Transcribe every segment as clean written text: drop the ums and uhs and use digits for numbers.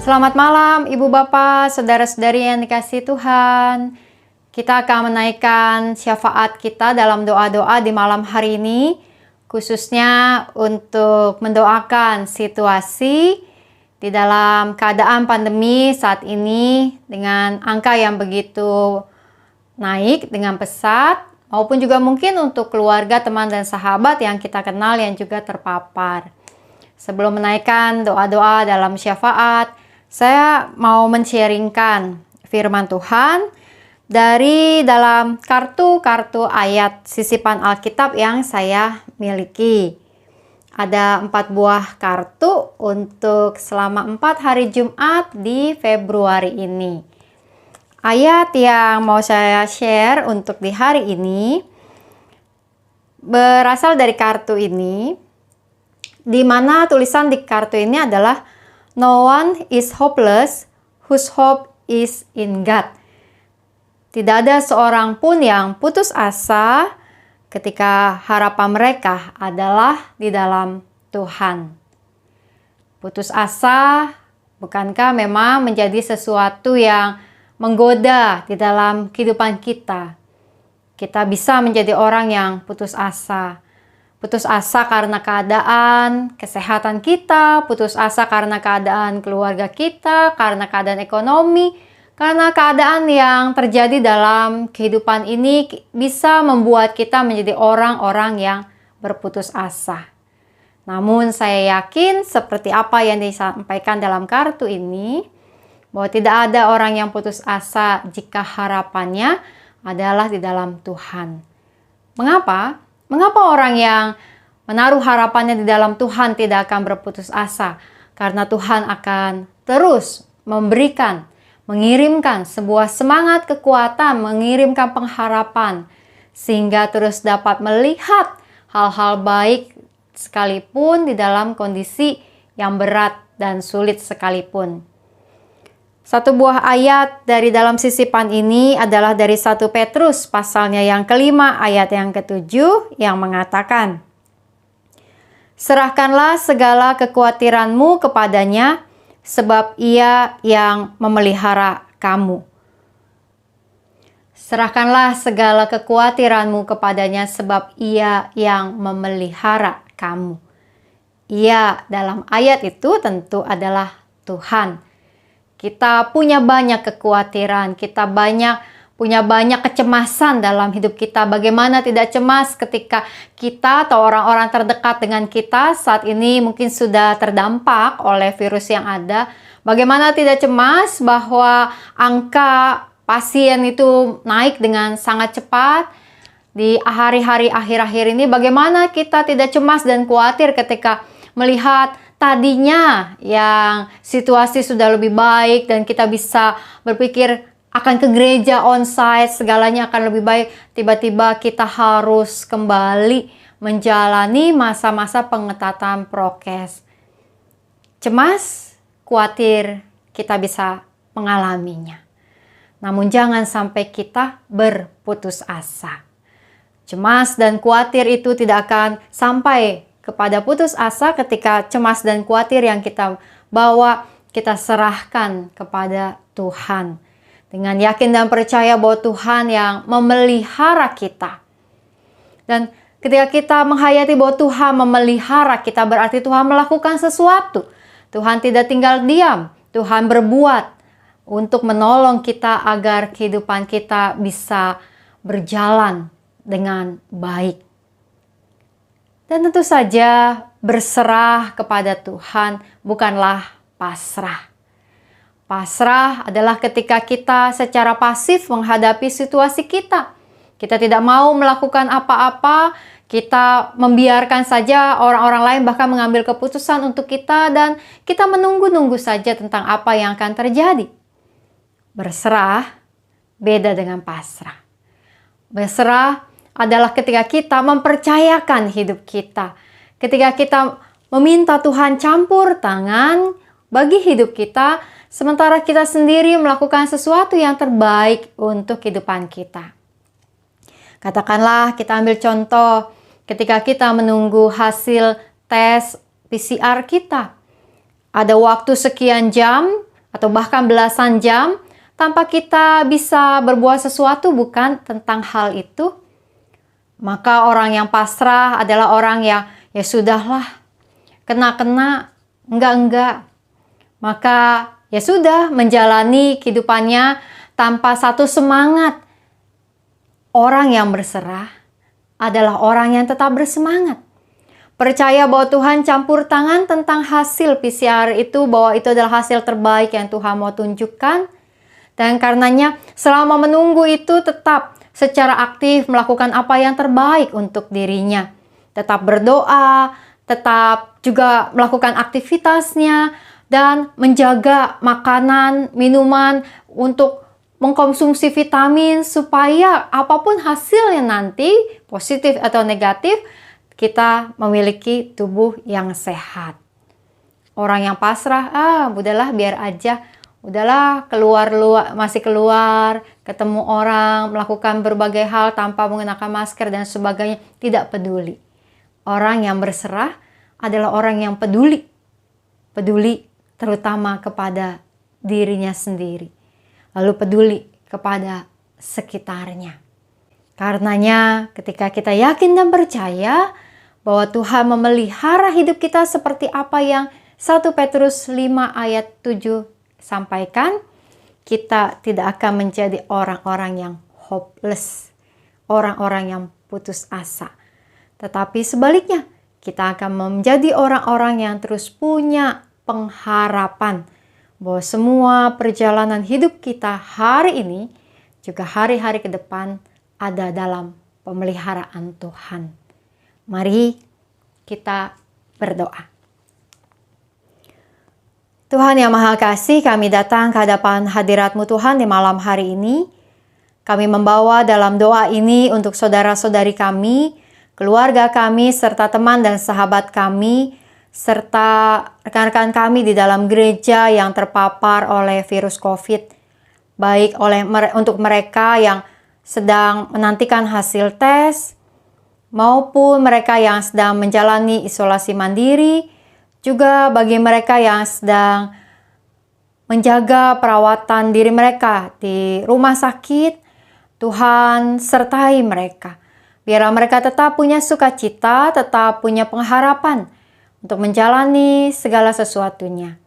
Selamat malam Ibu Bapak, Saudara-saudari yang dikasihi Tuhan. Kita akan menaikkan syafaat kita dalam doa-doa di malam hari ini, khususnya untuk mendoakan situasi di dalam keadaan pandemi saat ini dengan angka yang begitu naik dengan pesat, maupun juga mungkin untuk keluarga, teman, dan sahabat yang kita kenal yang juga terpapar. Sebelum menaikkan doa-doa dalam syafaat, saya mau men-sharingkan firman Tuhan dari dalam kartu-kartu ayat sisipan Alkitab yang saya miliki. Ada 4 buah kartu untuk selama 4 hari Jumat di Februari ini. Ayat yang mau saya share untuk di hari ini berasal dari kartu ini, di mana tulisan di kartu ini adalah "No one is hopeless whose hope is in God." Tidak ada seorang pun yang putus asa ketika harapan mereka adalah di dalam Tuhan. Putus asa bukankah memang menjadi sesuatu yang menggoda di dalam kehidupan kita? Kita bisa menjadi orang yang putus asa. Putus asa karena keadaan kesehatan kita, putus asa karena keadaan keluarga kita, karena keadaan ekonomi, karena keadaan yang terjadi dalam kehidupan ini bisa membuat kita menjadi orang-orang yang berputus asa. Namun saya yakin seperti apa yang disampaikan dalam kartu ini, bahwa tidak ada orang yang putus asa jika harapannya adalah di dalam Tuhan. Mengapa? Mengapa orang yang menaruh harapannya di dalam Tuhan tidak akan berputus asa? Karena Tuhan akan terus memberikan, mengirimkan sebuah semangat kekuatan, mengirimkan pengharapan, sehingga terus dapat melihat hal-hal baik sekalipun di dalam kondisi yang berat dan sulit sekalipun. Satu buah ayat dari dalam sisipan ini adalah dari 1 Petrus pasalnya yang kelima ayat yang ke-7 yang mengatakan, "Serahkanlah segala kekhawatiranmu kepadanya, sebab Ia yang memelihara kamu." Serahkanlah segala kekhawatiranmu kepadanya, sebab Ia yang memelihara kamu. Ia dalam ayat itu tentu adalah Tuhan. Kita punya banyak kekhawatiran, kita punya banyak kecemasan dalam hidup kita. Bagaimana tidak cemas ketika kita atau orang-orang terdekat dengan kita saat ini mungkin sudah terdampak oleh virus yang ada. Bagaimana tidak cemas bahwa angka pasien itu naik dengan sangat cepat di hari-hari akhir-akhir ini. Bagaimana kita tidak cemas dan khawatir ketika melihat tadinya yang situasi sudah lebih baik dan kita bisa berpikir akan ke gereja onsite, segalanya akan lebih baik. Tiba-tiba kita harus kembali menjalani masa-masa pengetatan prokes. Cemas, khawatir, kita bisa mengalaminya. Namun jangan sampai kita berputus asa. Cemas dan khawatir itu tidak akan sampai kepada putus asa ketika cemas dan khawatir yang kita bawa, kita serahkan kepada Tuhan. Dengan yakin dan percaya bahwa Tuhan yang memelihara kita. Dan ketika kita menghayati bahwa Tuhan memelihara kita, berarti Tuhan melakukan sesuatu. Tuhan tidak tinggal diam, Tuhan berbuat untuk menolong kita agar kehidupan kita bisa berjalan dengan baik. Dan tentu saja berserah kepada Tuhan bukanlah pasrah. Pasrah adalah ketika kita secara pasif menghadapi situasi kita. Kita tidak mau melakukan apa-apa, kita membiarkan saja orang-orang lain bahkan mengambil keputusan untuk kita dan kita menunggu-nunggu saja tentang apa yang akan terjadi. Berserah beda dengan pasrah. Berserah adalah ketika kita mempercayakan hidup kita. Ketika kita meminta Tuhan campur tangan bagi hidup kita, sementara kita sendiri melakukan sesuatu yang terbaik untuk kehidupan kita. Katakanlah kita ambil contoh ketika kita menunggu hasil tes PCR kita. Ada waktu sekian jam atau bahkan belasan jam tanpa kita bisa berbuat sesuatu, bukan tentang hal itu. Maka orang yang pasrah adalah orang yang ya sudahlah, kena-kena, enggak. Maka ya sudah, menjalani kehidupannya tanpa satu semangat. Orang yang berserah adalah orang yang tetap bersemangat. Percaya bahwa Tuhan campur tangan tentang hasil PCR itu, bahwa itu adalah hasil terbaik yang Tuhan mau tunjukkan. Dan karenanya selama menunggu itu tetap secara aktif melakukan apa yang terbaik untuk dirinya. Tetap berdoa, tetap juga melakukan aktivitasnya, dan menjaga makanan, minuman untuk mengkonsumsi vitamin supaya apapun hasilnya nanti, positif atau negatif, kita memiliki tubuh yang sehat. Orang yang pasrah, udahlah biar aja. Udahlah masih keluar, ketemu orang, melakukan berbagai hal tanpa mengenakan masker dan sebagainya, tidak peduli. Orang yang berserah adalah orang yang peduli terutama kepada dirinya sendiri, lalu peduli kepada sekitarnya. Karenanya ketika kita yakin dan percaya bahwa Tuhan memelihara hidup kita seperti apa yang 1 Petrus 5 ayat 7 sampaikan, kita tidak akan menjadi orang-orang yang hopeless, orang-orang yang putus asa. Tetapi sebaliknya, kita akan menjadi orang-orang yang terus punya pengharapan bahwa semua perjalanan hidup kita hari ini, juga hari-hari ke depan, ada dalam pemeliharaan Tuhan. Mari kita berdoa. Tuhan yang Maha Kasih, kami datang ke hadapan hadirat-Mu Tuhan di malam hari ini. Kami membawa dalam doa ini untuk saudara-saudari kami, keluarga kami, serta teman dan sahabat kami, serta rekan-rekan kami di dalam gereja yang terpapar oleh virus COVID. Baik untuk mereka yang sedang menantikan hasil tes, maupun mereka yang sedang menjalani isolasi mandiri, juga bagi mereka yang sedang menjaga perawatan diri mereka di rumah sakit. Tuhan sertai mereka. Biarlah mereka tetap punya sukacita, tetap punya pengharapan untuk menjalani segala sesuatunya.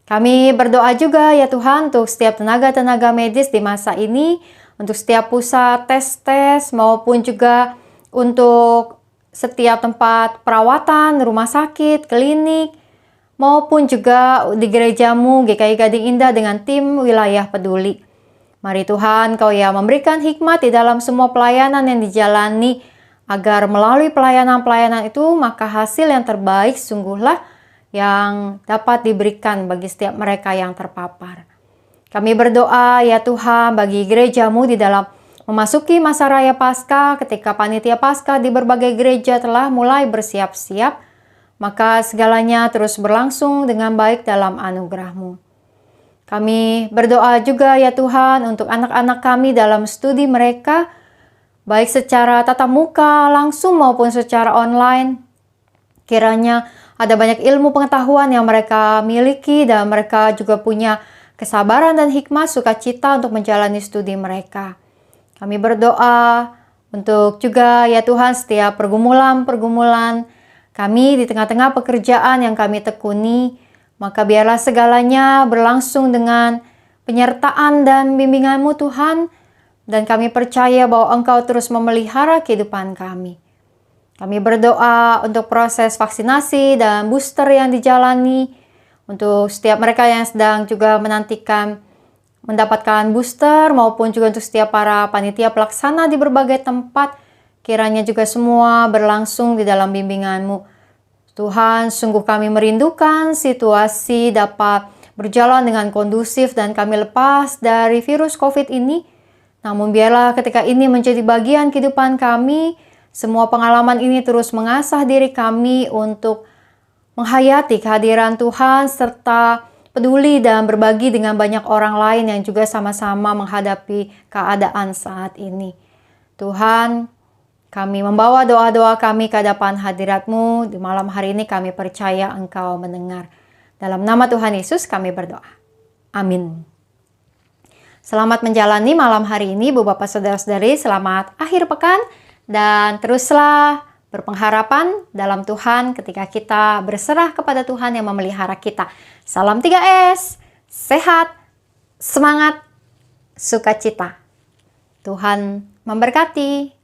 Kami berdoa juga ya Tuhan untuk setiap tenaga-tenaga medis di masa ini, untuk setiap pusat tes-tes maupun juga untuk setiap tempat perawatan, rumah sakit, klinik, maupun juga di gerejamu GKI Gading Indah dengan tim wilayah peduli. Mari Tuhan, Kau yang memberikan hikmat di dalam semua pelayanan yang dijalani, agar melalui pelayanan-pelayanan itu maka hasil yang terbaik sungguhlah yang dapat diberikan bagi setiap mereka yang terpapar. Kami berdoa ya Tuhan bagi gerejamu di dalam memasuki masa raya Paskah, ketika panitia Paskah di berbagai gereja telah mulai bersiap-siap, maka segalanya terus berlangsung dengan baik dalam anugerah-Mu. Kami berdoa juga ya Tuhan untuk anak-anak kami dalam studi mereka, baik secara tatap muka langsung maupun secara online. Kiranya ada banyak ilmu pengetahuan yang mereka miliki dan mereka juga punya kesabaran dan hikmat sukacita untuk menjalani studi mereka. Kami berdoa untuk juga ya Tuhan setiap pergumulan-pergumulan kami di tengah-tengah pekerjaan yang kami tekuni, maka biarlah segalanya berlangsung dengan penyertaan dan bimbingan-Mu Tuhan, dan kami percaya bahwa Engkau terus memelihara kehidupan kami. Kami berdoa untuk proses vaksinasi dan booster yang dijalani, untuk setiap mereka yang sedang juga menantikan mendapatkan booster, maupun juga untuk setiap para panitia pelaksana di berbagai tempat, kiranya juga semua berlangsung di dalam bimbingan-Mu. Tuhan, sungguh kami merindukan situasi dapat berjalan dengan kondusif dan kami lepas dari virus COVID ini. Namun biarlah ketika ini menjadi bagian kehidupan kami, semua pengalaman ini terus mengasah diri kami untuk menghayati kehadiran Tuhan serta peduli dan berbagi dengan banyak orang lain yang juga sama-sama menghadapi keadaan saat ini. Tuhan, kami membawa doa-doa kami ke hadapan hadirat-Mu. Di malam hari ini kami percaya Engkau mendengar. Dalam nama Tuhan Yesus kami berdoa. Amin. Selamat menjalani malam hari ini, Bu Bapak Saudara-saudari. Selamat akhir pekan dan teruslah berpengharapan dalam Tuhan ketika kita berserah kepada Tuhan yang memelihara kita. Salam 3S, sehat, semangat, sukacita. Tuhan memberkati.